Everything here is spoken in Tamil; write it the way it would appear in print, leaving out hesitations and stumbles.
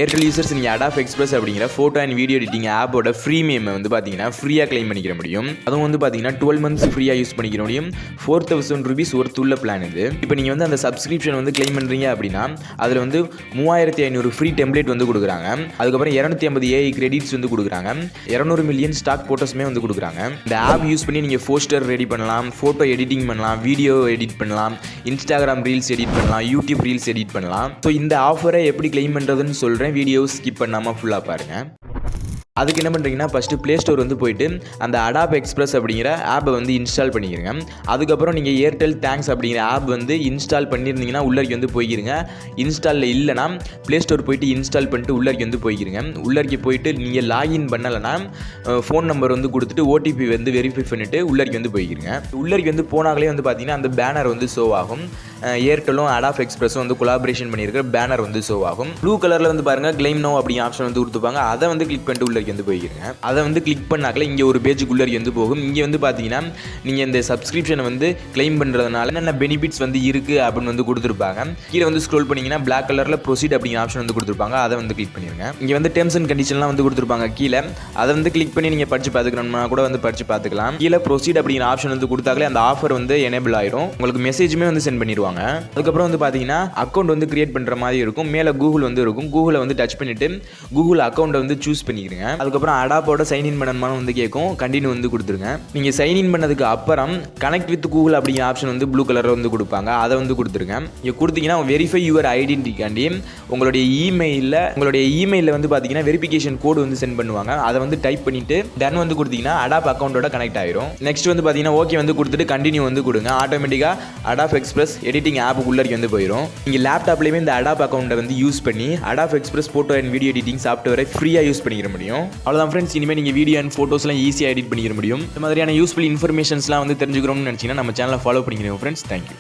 ஏர்டெல் யூசர்ஸ் நீங்கள் அடாப் எக்ஸ்பிரஸ் அப்படிங்கிற ஃபோட்டோ அண்ட் வீடியோ எடிட்டிங் ஆப்போட ஃப்ரீமியம் வந்து பார்த்தீங்கன்னா ஃப்ரீயாக கிளைம் பண்ணிக்கிற முடியும். அதுவும் வந்து பார்த்தீங்கன்னா 12 months ஃப்ரீயாக யூஸ் பண்ணிக்கிற முடியும். 4000 rupees ஒர்த் உள்ள பிளான் இது. இப்போ நீங்கள் வந்து அந்த சப்ஸ்கிரிப்ஷன் வந்து கிளைம் பண்ணுறீங்க அப்படின்னா அதில் வந்து 3500 ஃப்ரீ டெம்ப்ளேட் வந்து கொடுக்குறாங்க. அதுக்கப்புறம் 250 AI கிரெடிட்ஸ் வந்து கொடுக்குறாங்க. 200 million ஸ்டாக் ஃபோட்டோஸுமே வந்து கொடுக்குறாங்க. இந்த ஆப் யூஸ் பண்ணி நீங்கள் போஸ்டர் ரெடி பண்ணலாம், ஃபோட்டோ எடிட்டிங் பண்ணலாம், வீடியோ எடிட் பண்ணலாம், இன்ஸ்டாகிராம் ரீல்ஸ் எடிட் பண்ணலாம், யூடியூப் ரீல்ஸ் எடிட் பண்ணலாம். ஸோ இந்த ஆஃபரை எப்படி கிளைம் பண்ணுறதுன்னு சொல்கிறேன். வீடியோ ஸ்கிப் பண்ணாமல் ஃபுல்லாக பாருங்கள். அதுக்கு என்ன பண்ணுறீங்கன்னா ஃபஸ்ட்டு ப்ளே ஸ்டோர் வந்து போயிட்டு அந்த அடாப் எக்ஸ்பிரஸ் அப்படிங்கிற ஆப்பை வந்து இன்ஸ்டால் பண்ணிக்கிறங்க. அதுக்கப்புறம் நீங்கள் ஏர்டெல் தேங்க்ஸ் அப்படிங்கிற ஆப் வந்து இன்ஸ்டால் பண்ணியிருந்தீங்கன்னா உள்ளருக்கு வந்து போய்க்கிறங்க. இன்ஸ்டாலில் இல்லைனா ப்ளே ஸ்டோர் போயிட்டு இன்ஸ்டால் பண்ணிட்டு உள்ளருக்கு வந்து போய்க்கிறங்க. உள்ளருக்கு போயிட்டு நீங்கள் லாகின் பண்ணலைன்னா ஃபோன் நம்பர் வந்து கொடுத்துட்டு ஓடிபி வந்து வெரிஃபை பண்ணிவிட்டு உள்ளருக்கு வந்து போய்க்கிறங்க. உள்ளருக்கு வந்து போனாங்களே வந்து பார்த்தீங்கன்னா அந்த பேனர் வந்து ஷோ ஆகும். ஏர்டெல்லும் அடாப் எக்ஸ்பிரஸும் வந்து கொலாபரேஷன் பண்ணியிருக்கிற பேனர் வந்து ஷோ ஆகும். ப்ளூ கலரில் வந்து பாருங்கள் கிளைம் நோ அப்படிங்கிற ஆப்ஷன் வந்து கொடுத்துப்பாங்க. அதை வந்து கிளிக் பண்ணிட்டு உள்ளருக்கு வந்து போய்க்கிறங்க. அதை வந்து கிளிக் பண்ணாக்கல இங்கே ஒரு பேஜுக்குள்ளே வந்து போகும். இங்கே வந்து பார்த்தீங்கன்னா நீங்கள் இந்த சப்ஸ்கிரிப்ஷனை வந்து கிளைம் பண்ணுறதுனால என்னென்ன பெனிஃபிட்ஸ் வந்து இருக்குது அப்படின்னு வந்து கொடுத்துருப்பாங்க. கீழே வந்து ஸ்க்ரோல் பண்ணிங்கன்னா பிளாக் கலரில் ப்ரொசீட் அப்படிங்கிற ஆப்ஷன் வந்து கொடுத்துருப்பாங்க. அதை வந்து கிளிக் பண்ணிடுங்க. இங்கே வந்து டெர்ம்ஸ் அண்ட் கண்டிஷன்லாம் வந்து கொடுத்துருப்பாங்க கீழே. அதை வந்து கிளிக் பண்ணி நீங்கள் படித்து பார்த்துக்கணும்னா கூட வந்து படித்து பார்த்துக்கலாம். கீழே ப்ரொசீட் அப்படிங்கிற ஆப்ஷன் வந்து கொடுத்தாங்களே அந்த ஆஃபர் வந்து எனேபிள் ஆயிரும். உங்களுக்கு மெசேஜுமே வந்து சென்ட் பண்ணிடுவாங்க. அதுக்கப்புறம் வந்து பார்த்தீங்கன்னா அக்கௌண்ட் வந்து கிரியேட் பண்ணுற மாதிரி இருக்கும். மேலே கூகுள் வந்து இருக்கும். கூகுளை வந்து டச் பண்ணிவிட்டு கூகுள் அக்கௌண்ட்டை வந்து சூஸ் பண்ணிக்கிறீங்க. அதுக்கப்புறம் அடாப்போட சைன்இன் பண்ணணுமான்னு வந்து கேட்கும். கண்டினியூ வந்து கொடுத்துருங்க. நீங்கள் சைன்இன் பண்ணதுக்கு அப்புறம் கனெக்ட் வித் கூகுள் அப்படிங்கிற ஆப்ஷன் வந்து ப்ளூ கலரில் வந்து கொடுப்பாங்க. அதை வந்து கொடுத்துருங்க. இங்கே கொடுத்தீங்கன்னா வெரிஃபை யுவர் ஐடென்டிட்டிக்காண்டி உங்களுடைய இமெயிலில் வந்து பார்த்தீங்கன்னா வெரிஃபிகேஷன் கோடு வந்து சென்ட் பண்ணுவாங்க. அதை வந்து டைப் பண்ணிவிட்டு டன் வந்து கொடுத்தீங்கன்னா அடாப் அக்கௌண்ட்டோட கனெக்ட் ஆயிரும். நெக்ஸ்ட் வந்து பார்த்தீங்கன்னா ஓகே வந்து கொடுத்துட்டு கண்டினியூ வந்து கொடுங்க. ஆட்டோமேட்டிக்காக அடாப் எக்ஸ்பிரஸ் எடிட்டிங் ஆப் உள்ளே வந்து போயிடும். நீங்கள் லேப்டாப்லேயுமே இந்த அடாப் அக்கௌண்ட்டை வந்து யூஸ் பண்ணி Adobe Express photo and video editing சாஃப்ட்வேரை ஃப்ரீயாக யூஸ் பண்ணிக்கிற முடியும். அவ்வளோதான் ஃப்ரெண்ட்ஸ். இனிமேல் நீங்கள் வீடியோ அண்ட் ஃபோட்டோஸ்லாம் ஈஸியாக எடிட் பண்ணிக்கிற முடியும். இந்த மாதிரியான யூஸ்ஃபுல் இன்ஃபர்மேஷன்ஸ்லாம் வந்து தெரிஞ்சுக்கணும்னு நினச்சிங்கன்னா நம்ம சேனலை ஃபாலோ பண்ணிக்கிறோம் ஃப்ரெண்ட்ஸ். தேங்க்யூ.